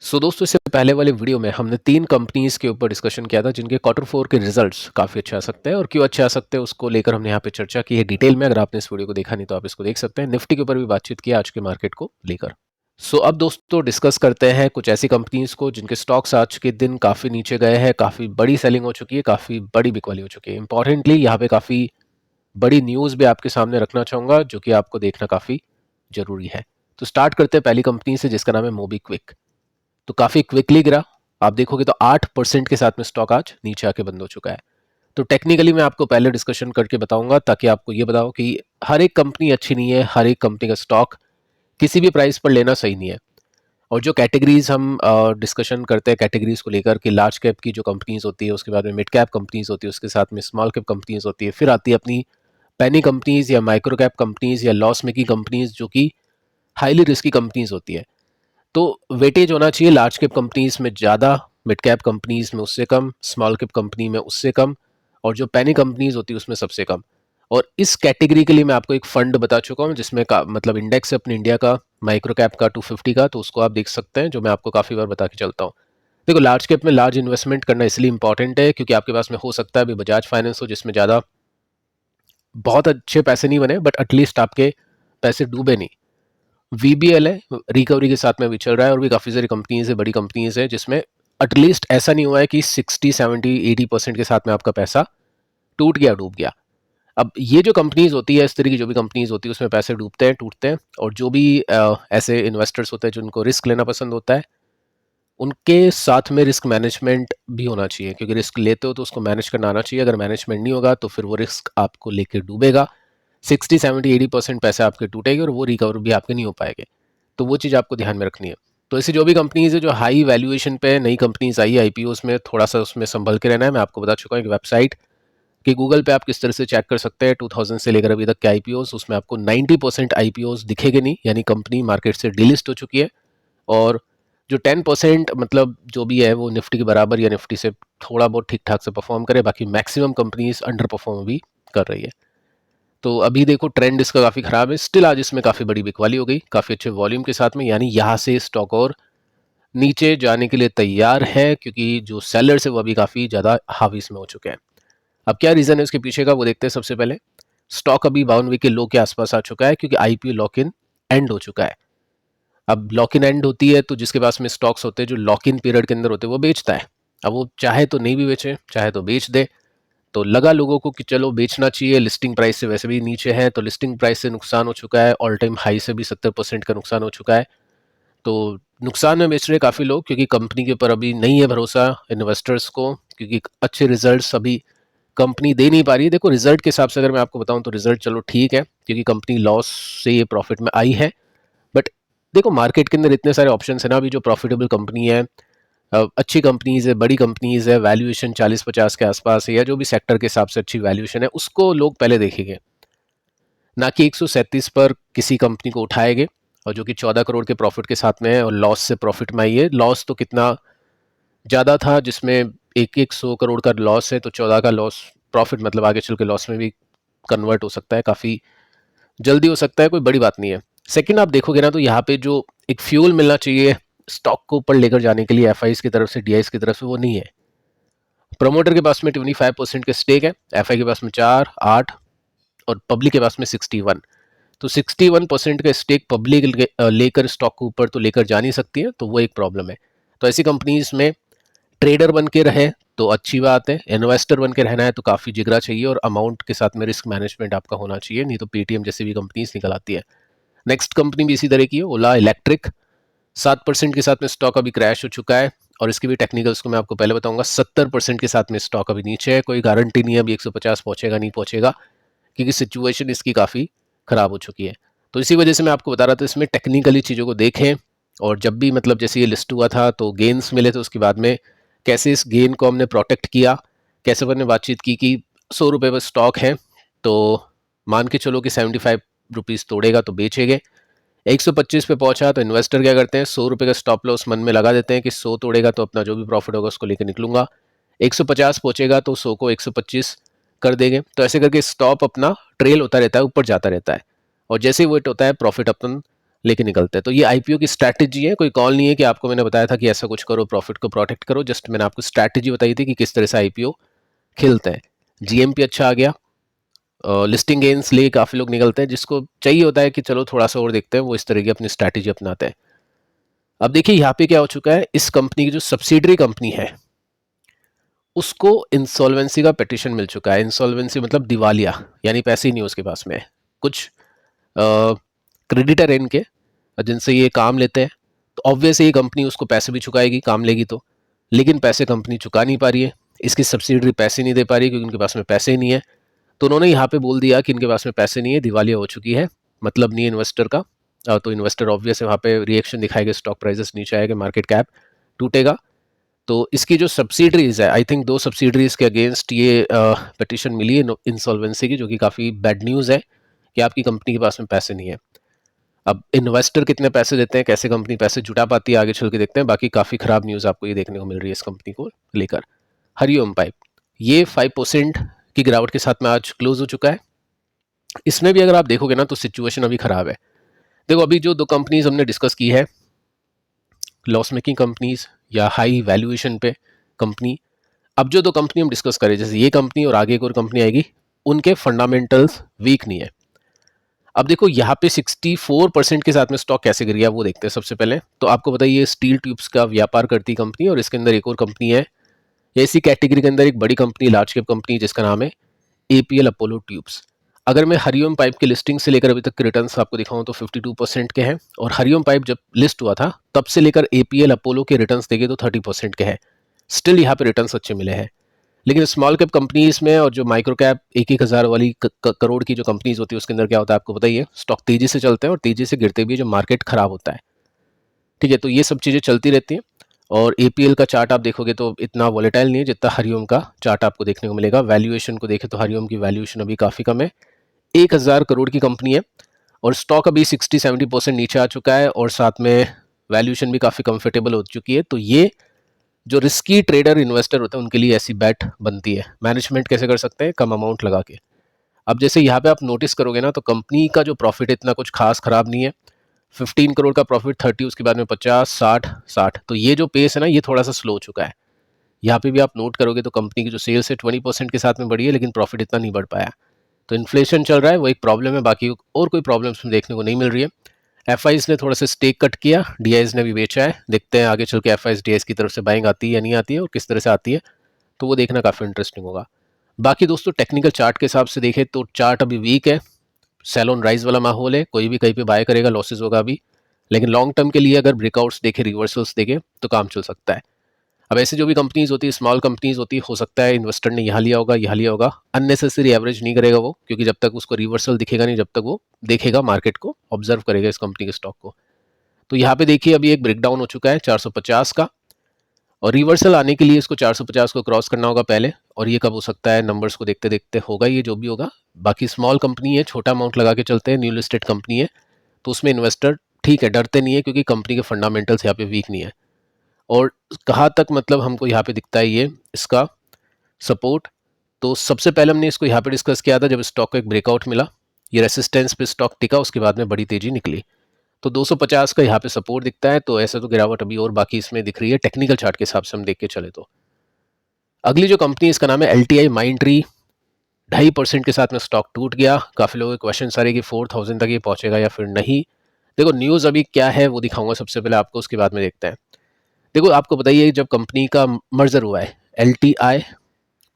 दोस्तों, इससे पहले वाले वीडियो में हमने 3 कंपनीज़ के ऊपर डिस्कशन किया था जिनके क्वार्टर 4 के रिजल्ट्स काफ़ी अच्छे आ सकते हैं और क्यों अच्छे आ सकते हैं उसको लेकर हमने यहाँ पे चर्चा की है डिटेल में। अगर आपने इस वीडियो को देखा नहीं तो आप इसको देख सकते हैं। निफ्टी के ऊपर भी बातचीत की आज के मार्केट को लेकर। अब दोस्तों डिस्कस करते हैं कुछ ऐसी कंपनीज़ को जिनके स्टॉक्स आज के दिन काफ़ी नीचे गए हैं, काफ़ी बड़ी सेलिंग हो चुकी है, काफ़ी बड़ी बिकवाली हो चुकी है। इंपॉर्टेंटली यहाँ पे काफ़ी बड़ी न्यूज़ भी आपके सामने रखना चाहूँगा जो कि आपको देखना काफ़ी ज़रूरी है। तो स्टार्ट करते हैं पहली कंपनी से जिसका नाम है मोबीक्विक। तो काफ़ी क्विकली गिरा। आप देखोगे तो 8% के साथ में स्टॉक आज नीचे आके बंद हो चुका है। तो टेक्निकली मैं आपको पहले डिस्कशन करके बताऊंगा ताकि आपको ये बताओ कि हर एक कंपनी अच्छी नहीं है, हर एक कंपनी का स्टॉक किसी भी प्राइस पर लेना सही नहीं है। और जो कैटेगरीज हम डिस्कशन करते हैं कैटेगरीज को लेकर कि लार्ज कैप की जो कंपनीज होती है, उसके बाद में मिड कैप कंपनीज होती है, उसके साथ में स्मॉल कैप कंपनीज होती है, फिर आती है अपनी पैनी कंपनीज या माइक्रो कैप कंपनीज या लॉस मेकिंग कंपनीज जो कि हाईली रिस्की कंपनीज होती है। तो वेटेज होना चाहिए लार्ज कैप कंपनीज में ज़्यादा, मिड कैप कंपनीज में उससे कम, स्मॉल कैप कंपनी में उससे कम, और जो पैनी कंपनीज होती है उसमें सबसे कम। और इस कैटेगरी के लिए मैं आपको एक फंड बता चुका हूँ जिसमें का मतलब इंडेक्स है अपने इंडिया का, माइक्रो कैप का 250 का, तो उसको आप देख सकते हैं जो मैं आपको काफ़ी बार बता के चलता हूँ। देखो, लार्ज कैप में लार्ज इन्वेस्टमेंट करना इसलिए इंपॉर्टेंट है क्योंकि आपके पास में हो सकता है अभी बजाज फाइनेंस हो जिसमें ज़्यादा बहुत अच्छे पैसे नहीं बने बट एटलीस्ट आपके पैसे डूबे नहीं। वीबीएल है, रिकवरी के साथ में भी चल रहा है, और भी काफ़ी सारी कंपनीज है, बड़ी कंपनीज है जिसमें एटलीस्ट ऐसा नहीं हुआ है कि 60 70 80% के साथ में आपका पैसा टूट गया, डूब गया। अब ये जो कंपनीज होती है, इस तरह की जो भी कंपनीज होती है उसमें पैसे डूबते हैं, टूटते हैं, और जो भी ऐसे इन्वेस्टर्स होते हैं जिनको रिस्क लेना पसंद होता है उनके साथ में रिस्क मैनेजमेंट भी होना चाहिए, क्योंकि रिस्क लेते हो तो उसको मैनेज करना आना चाहिए। अगर मैनेजमेंट नहीं होगा तो फिर वो रिस्क आपको लेके डूबेगा, 60 70 80% पैसे आपके टूटेंगे और वो रिकवर भी आपके नहीं हो पाएंगे। तो वो चीज़ आपको ध्यान में रखनी है। तो ऐसी जो भी कंपनीज है जो हाई वैल्यूएशन पे नई कंपनीज आई है आईपीओस में, थोड़ा सा उसमें संभल के रहना है। मैं आपको बता चुका हूँ एक वेबसाइट कि गूगल पे आप किस तरह से चेक कर सकते हैं 2000 से लेकर अभी तक के आईपीओस, उसमें आपको 90% आईपीओस दिखेंगे नहीं, यानी कंपनी मार्केट से डिलिस्ट हो चुकी है। और जो 10% मतलब जो भी है वो निफ्टी के बराबर या निफ्टी से थोड़ा बहुत ठीक ठाक से परफॉर्म करे, बाकी मैक्सिमम कंपनीज अंडर परफॉर्म भी कर रही है। तो अभी देखो ट्रेंड इसका काफ़ी ख़राब है, स्टिल आज इसमें काफ़ी बड़ी बिकवाली हो गई काफ़ी अच्छे वॉल्यूम के साथ में, यानी यहाँ से स्टॉक और नीचे जाने के लिए तैयार है क्योंकि जो सेलर्स है वो अभी काफ़ी ज़्यादा हावी इसमें हो चुके हैं। अब क्या रीज़न है उसके पीछे का वो देखते हैं। सबसे पहले स्टॉक अभी 52 वीक के लो के आसपास आ चुका है क्योंकि आईपीओ लॉक इन एंड हो चुका है। अब लॉक इन एंड होती है तो जिसके पास में स्टॉक्स होते हैं जो लॉक इन पीरियड के अंदर होते हैं वो बेचता है। अब वो चाहे तो नहीं भी बेचे, चाहे तो बेच दे। तो लगा लोगों को कि चलो बेचना चाहिए, लिस्टिंग प्राइस से वैसे भी नीचे है, तो लिस्टिंग प्राइस से नुकसान हो चुका है, ऑल टाइम हाई से भी 70% का नुकसान हो चुका है। तो नुकसान में बेच रहे काफ़ी लोग क्योंकि कंपनी के ऊपर अभी नहीं है भरोसा इन्वेस्टर्स को, क्योंकि अच्छे रिजल्ट्स अभी कंपनी दे नहीं पा रही है। देखो रिजल्ट के हिसाब से अगर मैं आपको बताऊं तो रिजल्ट चलो ठीक है क्योंकि कंपनी लॉस से ये प्रॉफिट में आई है। बट देखो मार्केट के अंदर इतने सारे ऑप्शन है ना अभी, जो प्रॉफिटेबल कंपनी है, अच्छी कंपनीज है, बड़ी कंपनीज है, वैल्यूएशन 40 50 के आसपास है, या जो भी सेक्टर के हिसाब से अच्छी वैल्यूएशन है उसको लोग पहले देखेंगे, ना कि 137 पर किसी कंपनी को उठाएंगे और जो कि 14 करोड़ के प्रॉफिट के साथ में है और लॉस से प्रॉफिट में आई है। लॉस तो कितना ज़्यादा था, जिसमें एक एक 100 करोड़ का लॉस है तो 14 का लॉस प्रॉफिट मतलब आगे चल के लॉस में भी कन्वर्ट हो सकता है, काफ़ी जल्दी हो सकता है, कोई बड़ी बात नहीं है। सेकंड आप देखोगे ना तो यहाँ पे जो एक फ्यूल मिलना चाहिए स्टॉक को ऊपर लेकर जाने के लिए एफ की तरफ से, डी की तरफ से, वो नहीं है। प्रोमोटर के पास में 25% के स्टेक है, एफ के पास में 4 8 और पब्लिक के पास में 61। तो 61% का स्टेक पब्लिक लेकर स्टॉक को ऊपर तो लेकर जा नहीं सकती है, तो वो एक प्रॉब्लम है। तो ऐसी कंपनीज में ट्रेडर बन के रहे तो अच्छी बात है, इन्वेस्टर बन के रहना है तो काफ़ी जिगरा चाहिए और अमाउंट के साथ में रिस्क मैनेजमेंट आपका होना चाहिए, नहीं तो पेटीएम जैसी भी कंपनीज निकल आती है। नेक्स्ट कंपनी भी इसी तरह की है, ओला इलेक्ट्रिक। 7% के साथ में स्टॉक अभी क्रैश हो चुका है और इसके भी टेक्निकल्स को मैं आपको पहले बताऊंगा। 70% के साथ में स्टॉक अभी नीचे है, कोई गारंटी नहीं है अभी 150 पहुंचेगा नहीं पहुंचेगा, क्योंकि सिचुएशन इसकी काफ़ी ख़राब हो चुकी है। तो इसी वजह से मैं आपको बता रहा था इसमें टेक्निकली चीज़ों को देखें, और जब भी मतलब जैसे ये लिस्ट हुआ था तो गेन्स मिले थे, उसके बाद में कैसे इस गेन को हमने प्रोटेक्ट किया, कैसे हमने बातचीत की कि 100 रुपये पर स्टॉक है तो मान के चलो कि 75 रुपीज़ तोड़ेगा तो बेचेंगे। 125 पे पहुंचा तो इन्वेस्टर क्या करते हैं, 100 रुपये का स्टॉप लॉस मन में लगा देते हैं कि 100 तोड़ेगा तो अपना जो भी प्रॉफिट होगा उसको लेकर निकलूंगा। 150 पहुंचेगा तो 100 को 125 कर देंगे। तो ऐसे करके स्टॉप अपना ट्रेल होता रहता है, ऊपर जाता रहता है, और जैसे ही वेट होता है प्रॉफिट अपन लेके निकलते हैं। तो ये आईपीओ की स्ट्रैटेजी है, कोई कॉल नहीं है कि आपको मैंने बताया था कि ऐसा कुछ करो, प्रॉफिट को प्रोटेक्ट करो। जस्ट मैंने आपको स्ट्रैटेजी बताई थी कि किस तरह से आईपीओ खेलते हैं। जीएमपी अच्छा आ गया, लिस्टिंग गेन्स ले काफ़ी लोग निकलते हैं, जिसको चाहिए होता है कि चलो थोड़ा सा और देखते हैं, वो इस तरह की अपनी स्ट्रैटेजी अपनाते हैं। अब देखिए यहाँ पे क्या हो चुका है, इस कंपनी की जो सब्सिडरी कंपनी है उसको इंसॉल्वेंसी का पिटीशन मिल चुका है। इंसॉल्वेंसी मतलब दिवालिया, यानी पैसे ही नहीं उसके पास में। कुछ क्रेडिटर है इनके जिनसे ये काम लेते हैं, तो ऑब्वियस ये कंपनी उसको पैसे भी चुकाएगी काम लेगी तो, लेकिन पैसे कंपनी चुका नहीं पा रही है, इसकी सब्सिडरी पैसे नहीं दे पा रही क्योंकि उनके पास में पैसे ही नहीं है। तो उन्होंने यहाँ पे बोल दिया कि इनके पास में पैसे नहीं है, दिवालिया हो चुकी है, मतलब नहीं है इन्वेस्टर का। तो इन्वेस्टर ऑब्वियस है वहाँ पे रिएक्शन दिखाएगा, स्टॉक प्राइसेस नीचे आएगा, मार्केट कैप टूटेगा। तो इसकी जो सब्सिडरीज है, आई थिंक 2 सब्सिडरीज के अगेंस्ट ये पिटीशन मिली है इंसॉल्वेंसी की, जो कि काफ़ी बैड न्यूज़ है कि आपकी कंपनी के पास में पैसे नहीं है। अब इन्वेस्टर कितने पैसे देते हैं, कैसे कंपनी पैसे जुटा पाती है, आगे चल के देखते हैं। बाकी काफ़ी ख़राब न्यूज़ आपको ये देखने को मिल रही है इस कंपनी को लेकर। हरिओम पाइप, ये 5% की गिरावट के साथ में आज क्लोज हो चुका है। इसमें भी अगर आप देखोगे ना तो सिचुएशन अभी ख़राब है। देखो अभी जो 2 कंपनीज हमने डिस्कस की है, लॉस मेकिंग कंपनीज या हाई वैल्यूएशन पे कंपनी, अब जो 2 कंपनी हम डिस्कस करें, जैसे ये कंपनी और आगे एक और कंपनी आएगी, उनके फंडामेंटल्स वीक नहीं है। अब देखो यहाँ पे 64% के साथ में स्टॉक कैसे गिर गया वो देखते हैं सबसे पहले। तो आपको बताइए, स्टील ट्यूब्स का व्यापार करती कंपनी, और इसके अंदर एक और कंपनी है इसी कैटेगरी के अंदर, एक बड़ी कंपनी, लार्ज कैप कंपनी, जिसका नाम है एपीएल अपोलो ट्यूब्स। अगर मैं हरिओम पाइप के लिस्टिंग से लेकर अभी तक के रिटर्न्स आपको दिखाऊं तो 52% के हैं, और हरिओम पाइप जब लिस्ट हुआ था तब से लेकर एपीएल अपोलो के रिटर्न्स देखे तो 30% के हैं। स्टिल यहाँ पे रिटर्न्स अच्छे मिले हैं। लेकिन स्मॉल कैप कंपनीज में और जो माइक्रो कैप 1-1 हज़ार वाली करोड़ की जो कंपनीज होती है उसके अंदर क्या होता है आपको बताइए, स्टॉक तेजी से चलते हैं और तेजी से गिरते भी है, जो मार्केट खराब होता है। ठीक है, तो ये सब चीज़ें चलती रहती हैं। और एपीएल का चार्ट आप देखोगे तो इतना वॉलेटाइल नहीं है जितना हरिओम का चार्ट आपको देखने को मिलेगा। वैल्यूएशन को देखें तो हरिओम की वैल्यूएशन अभी काफ़ी कम है, 1,000 करोड़ की कंपनी है, और स्टॉक अभी 60-70% नीचे आ चुका है, और साथ में वैल्यूएशन भी काफ़ी कंफर्टेबल हो चुकी है। तो ये जो रिस्की ट्रेडर इन्वेस्टर होते हैं उनके लिए ऐसी बैट बनती है। मैनेजमेंट कैसे कर सकते हैं, कम अमाउंट लगा के। अब जैसे यहाँ पे आप नोटिस करोगे ना तो कंपनी का जो प्रॉफिट इतना कुछ खास खराब नहीं है, 15 करोड़ का प्रॉफिट, 30, उसके बाद में 50, 60, 60। तो ये जो पेस है ना ये थोड़ा सा स्लो हो चुका है। यहाँ पे भी आप नोट करोगे तो कंपनी की जो सेल्स है 20% के साथ में बढ़ी है, लेकिन प्रॉफिट इतना नहीं बढ़ पाया। तो इन्फ्लेशन चल रहा है, वो एक प्रॉब्लम है, बाकी और कोई प्रॉब्लम्स देखने को नहीं मिल रही है। एफआईज ने थोड़ा सा स्टेक कट किया, डीआईज ने भी बेचा है। देखते हैं आगे चल के एफआईज डीआईज की तरफ से बाइंग आती है या नहीं आती है, और किस तरह से आती है, तो वो देखना काफ़ी इंटरेस्टिंग होगा। बाकी दोस्तों टेक्निकल चार्ट के हिसाब से देखें तो चार्ट अभी वीक है, सेल ऑन राइज वाला माहौल है, कोई भी कहीं पे बाय करेगा लॉसेज होगा अभी। लेकिन लॉन्ग टर्म के लिए अगर ब्रेकआउट्स देखे, रिवर्सल्स देखे तो काम चल सकता है। अब ऐसे जो भी कंपनीज होती है, स्मॉल कंपनीज होती है, हो सकता है इन्वेस्टर ने यहाँ लिया होगा, यहाँ लिया होगा, अननेसेसरी एवरेज नहीं करेगा वो, क्योंकि जब तक उसको रिवर्सल दिखेगा नहीं, जब तक वो देखेगा मार्केट को, ऑब्जर्व करेगा इस कंपनी के स्टॉक को। तो यहाँ पे देखिए अभी एक ब्रेकडाउन हो चुका है 450 का, और रिवर्सल आने के लिए इसको 450 को क्रॉस करना होगा पहले, और ये कब हो सकता है, नंबर्स को देखते देखते होगा ये जो भी होगा। बाकी स्मॉल कंपनी है, छोटा अमाउंट लगा के चलते हैं, न्यू लिस्टेड कंपनी है, तो उसमें इन्वेस्टर ठीक है डरते नहीं है, क्योंकि कंपनी के फंडामेंटल्स यहाँ पे वीक नहीं है। और कहाँ तक मतलब हमको यहाँ पे दिखता है ये इसका सपोर्ट, तो सबसे पहले हमने इसको यहाँ पे डिस्कस किया था जब स्टॉक को एक ब्रेकआउट मिला, ये रेसिस्टेंस पे स्टॉक टिका, उसके बाद में बड़ी तेजी निकली। तो 250 का यहाँ पे सपोर्ट दिखता है, तो ऐसे तो गिरावट अभी और बाकी इसमें दिख रही है टेक्निकल चार्ट के हिसाब से हम देख के चले तो। अगली जो कंपनी इसका नाम है LTI माइंडट्री, 2.5% के साथ में स्टॉक टूट गया। काफ़ी लोगों के क्वेश्चन आ रहे कि 4000 तक ये पहुंचेगा या फिर नहीं। देखो न्यूज़ अभी क्या है वो दिखाऊंगा सबसे पहले आपको, उसके बाद में देखते हैं। देखो आपको बताइए, जब कंपनी का मर्जर हुआ है, LTI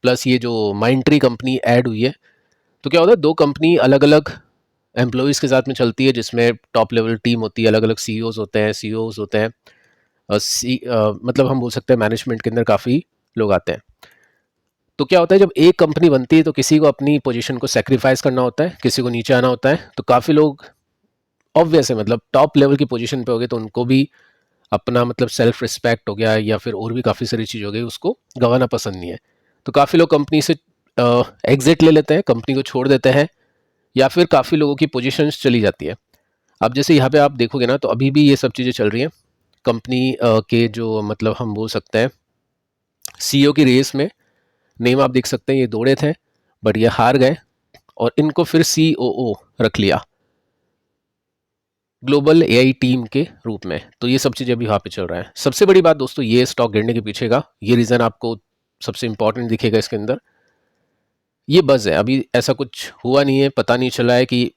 प्लस ये जो माइंडट्री कंपनी ऐड हुई है, तो क्या होता है, 2 कंपनी अलग अलग एम्प्लॉयज़ के साथ में चलती है, जिसमें टॉप लेवल टीम होती है, अलग अलग CEOs होते हैं, CEOs होते हैं, मतलब हम बोल सकते हैं मैनेजमेंट के अंदर काफ़ी लोग आते हैं। तो क्या होता है, जब एक कंपनी बनती है तो किसी को अपनी पोजीशन को सेक्रीफाइस करना होता है, किसी को नीचे आना होता है। तो काफ़ी लोग ऑब्वियस है, मतलब टॉप लेवल की पोजीशन पे हो गए तो उनको भी अपना मतलब सेल्फ रिस्पेक्ट हो गया या फिर और भी काफ़ी सारी चीज़ हो गई, उसको गंवाना पसंद नहीं है। तो काफ़ी लोग कंपनी से एग्जिट ले लेते हैं, कंपनी को छोड़ देते हैं, या फिर काफ़ी लोगों की पोजीशंस चली जाती है। अब जैसे यहाँ पे आप देखोगे ना तो अभी भी ये सब चीज़ें चल रही हैं। कंपनी के जो मतलब हम बोल सकते हैं CEO की रेस में, नेम आप देख सकते हैं, ये दौड़े थे बट ये हार गए, और इनको फिर COO रख लिया। ग्लोबल एआई टीम के रूप में। तो ये सब चीज़ें अभी वहाँ पे चल रहा है। सबसे बड़ी बात दोस्तों, ये स्टॉक गिरने के पीछे का ये रीज़न आपको सबसे इंपॉर्टेंट दिखेगा इसके अंदर, ये बज़ है। अभी ऐसा कुछ हुआ नहीं है, पता नहीं चला है कि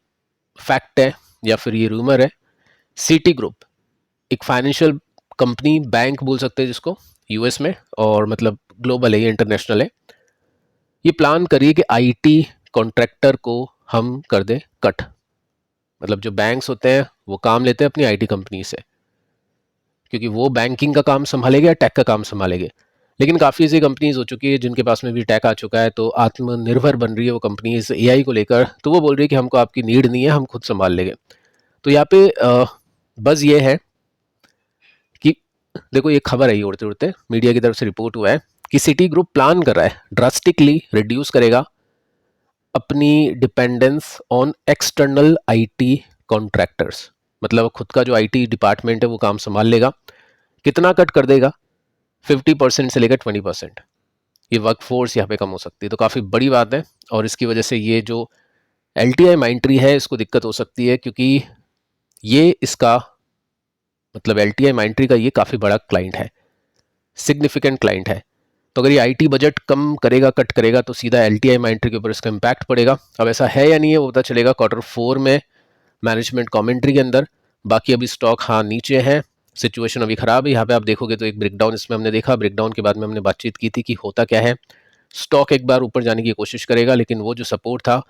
फैक्ट है या फिर ये रूमर है। सिटी ग्रुप एक फाइनेंशियल कंपनी, बैंक बोल सकते हैं जिसको, यूएस में, और मतलब ग्लोबल है, ये इंटरनेशनल है। ये प्लान करिए कि आईटी कॉन्ट्रैक्टर को हम कर दें कट। मतलब जो बैंक्स होते हैं वो काम लेते हैं अपनी आईटी कंपनी से, क्योंकि वो बैंकिंग का काम संभालेगा या टेक का काम संभालेंगे। लेकिन काफ़ी ऐसी कंपनीज हो चुकी है जिनके पास में भी टेक आ चुका है, तो आत्मनिर्भर बन रही है वो कंपनीज एआई को लेकर। तो वो बोल रही है कि हमको आपकी नीड नहीं है, हम खुद संभाल लेंगे। तो यहाँ पे बस ये है कि देखो, ये खबर है, ये उड़ते उड़ते मीडिया की तरफ से रिपोर्ट हुआ है कि सिटी ग्रुप प्लान कर रहा है ड्रास्टिकली रिड्यूस करेगा अपनी dependence on external IT contractors. मतलब खुद का जो आईटी डिपार्टमेंट है वो काम संभाल लेगा। कितना कट कर देगा? 50% से लेकर 20% ये वर्क फोर्स यहाँ पे कम हो सकती है। तो काफ़ी बड़ी बात है, और इसकी वजह से ये जो LTI माइंट्री है इसको दिक्कत हो सकती है, क्योंकि ये इसका मतलब LTI माइंट्री का ये काफ़ी बड़ा क्लाइंट है, सिग्निफिकेंट क्लाइंट है। तो अगर ये आईटी बजट कम करेगा, कट करेगा, तो सीधा LTI माइंट्री के ऊपर इसका इम्पैक्ट पड़ेगा। अब ऐसा है या नहीं है वो पता चलेगा Q4 में मैनेजमेंट कमेंट्री के अंदर। बाकी अभी स्टॉक हाँ नीचे है, सिचुएशन अभी खराब है। यहाँ पे आप देखोगे तो एक ब्रेकडाउन इसमें हमने देखा, ब्रेकडाउन के बाद में हमने बातचीत की थी कि होता क्या है। स्टॉक एक बार ऊपर जाने की कोशिश करेगा, लेकिन वो जो सपोर्ट था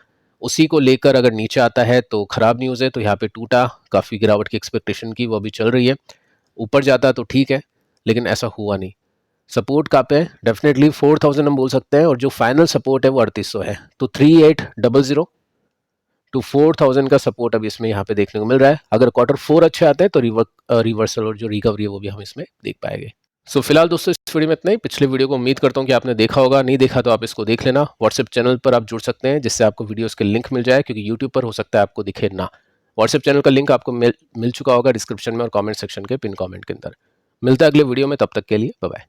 उसी को लेकर अगर नीचे आता है तो खराब न्यूज़ है। तो यहाँ पे टूटा, काफ़ी गिरावट की एक्सपेक्टेशन की, वो अभी चल रही है। ऊपर जाता तो ठीक है, लेकिन ऐसा हुआ नहीं। सपोर्ट कहाँ पे है? डेफिनेटली 4000 हम बोल सकते हैं, और जो फाइनल सपोर्ट है वो 3800 है। तो 3800 टू 4000 का सपोर्ट अभी इसमें यहाँ पे देखने को मिल रहा है। अगर Q4 अच्छे आते हैं तो रिवर्सल और जो रिकवरी है वो भी हम इसमें देख पाएंगे। सो फिलहाल दोस्तों इस वीडियो में इतना ही। पिछले वीडियो को उम्मीद करता हूँ कि आपने देखा होगा, नहीं देखा तो आप इसको देख लेना। व्हाट्सएप चैनल पर आप जुड़ सकते हैं जिससे आपको वीडियोस के लिंक मिल जाए, क्योंकि यूट्यूब पर हो सकता है आपको दिखे ना। व्हाट्सएप चैनल का लिंक आपको मिल चुका होगा डिस्क्रिप्शन में और कॉमेंट सेक्शन के पिन कॉमेंट के अंदर। मिलता है अगले वीडियो में, तब तक के लिए बाय बाय।